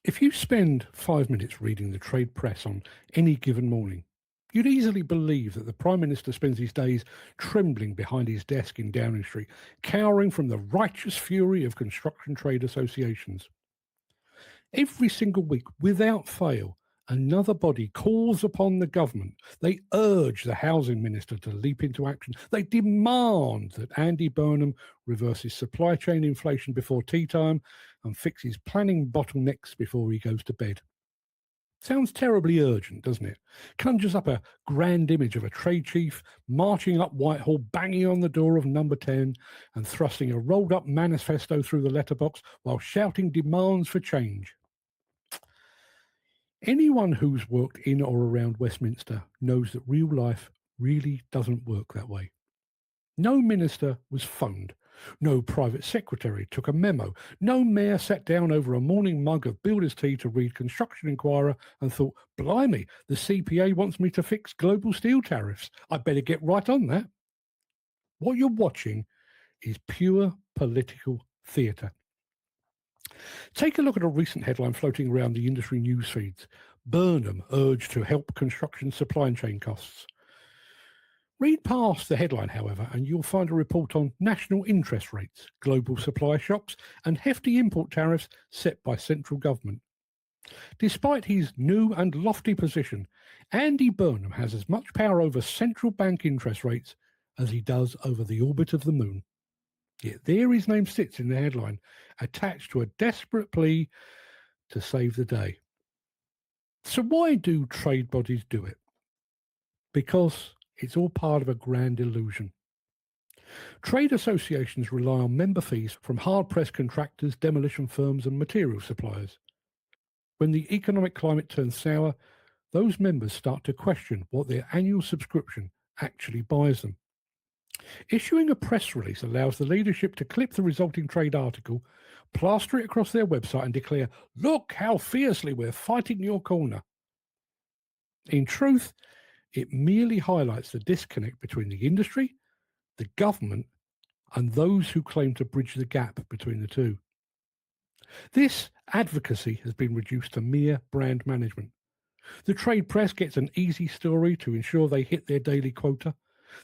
If you spend 5 minutes reading the trade press on any given morning, you'd easily believe that the Prime Minister spends his days trembling behind his desk in Downing Street, cowering from the righteous fury of construction trade associations. Every single week, without fail, another body calls upon the government. They urge the housing minister to leap into action. They demand that Andy Burnham reverses supply chain inflation before tea time and fixes planning bottlenecks before he goes to bed. Sounds terribly urgent, doesn't it? Conjures up a grand image of a trade chief marching up Whitehall, banging on the door of number 10 and thrusting a rolled up manifesto through the letterbox while shouting demands for change. Anyone who's worked in or around Westminster knows that real life really doesn't work that way. No minister was phoned. No private secretary took a memo. No mayor sat down over a morning mug of builder's tea to read Construction Inquirer and thought, blimey, the CPA wants me to fix global steel tariffs. I better get right on that. What you're watching is pure political theatre. Take a look at a recent headline floating around the industry news feeds. Burnham urged to help construction supply chain costs. Read past the headline, however, and you'll find a report on national interest rates, global supply shocks, and hefty import tariffs set by central government. Despite his new and lofty position, Andy Burnham has as much power over central bank interest rates as he does over the orbit of the moon. Yet there his name sits in the headline, attached to a desperate plea to save the day. So why do trade bodies do it? Because it's all part of a grand illusion. Trade associations rely on member fees from hard-pressed contractors, demolition firms and material suppliers. When the economic climate turns sour, those members start to question what their annual subscription actually buys them. Issuing a press release allows the leadership to clip the resulting trade article, plaster it across their website and declare, "Look how fiercely we're fighting your corner." In truth, it merely highlights the disconnect between the industry, the government, and those who claim to bridge the gap between the two. This advocacy has been reduced to mere brand management. The trade press gets an easy story to ensure they hit their daily quota.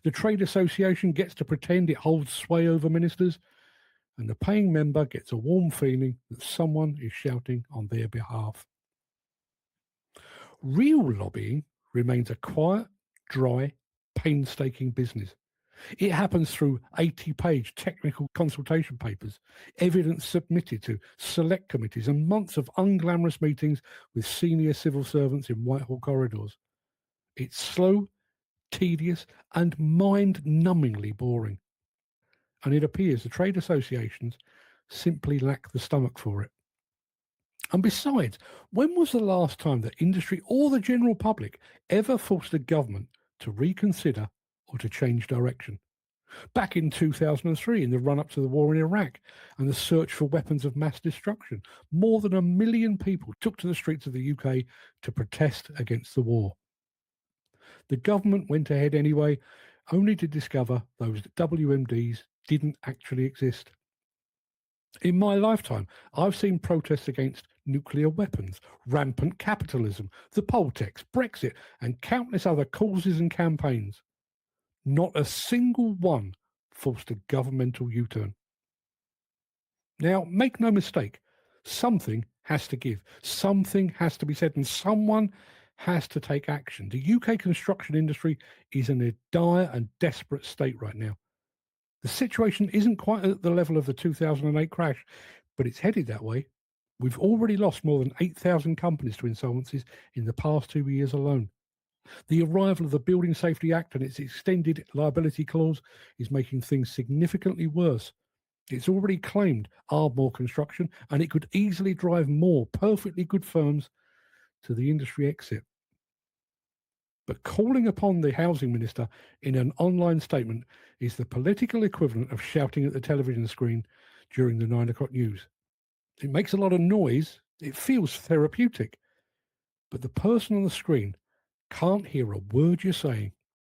The trade association gets to pretend it holds sway over ministers, and the paying member gets a warm feeling that someone is shouting on their behalf. Real lobbying remains a quiet, dry, painstaking business. It happens through 80-page technical consultation papers, evidence submitted to select committees, and months of unglamorous meetings with senior civil servants in Whitehall corridors. It's slow, tedious, and mind-numbingly boring. And it appears the trade associations simply lack the stomach for it. And besides, when was the last time that industry or the general public ever forced the government to reconsider or to change direction? Back in 2003, in the run-up to the war in Iraq and the search for weapons of mass destruction, more than 1 million people took to the streets of the UK to protest against the war. The government went ahead anyway, only to discover those WMDs didn't actually exist. In my lifetime, I've seen protests against nuclear weapons, rampant capitalism, the poll tax, Brexit, and countless other causes and campaigns. Not a single one forced a governmental U-turn. Now, make no mistake, something has to give, something has to be said, and someone has to take action. The UK construction industry is in a dire and desperate state right now. The situation isn't quite at the level of the 2008 crash, but it's headed that way. We've already lost more than 8,000 companies to insolvencies in the past 2 years alone. The arrival of the Building Safety Act and its extended liability clause is making things significantly worse. It's already claimed Ardmore Construction, and it could easily drive more perfectly good firms to the industry exit. But calling upon the housing minister in an online statement is the political equivalent of shouting at the television screen during the 9 o'clock news. It makes a lot of noise, it feels therapeutic, but the person on the screen can't hear a word you're saying.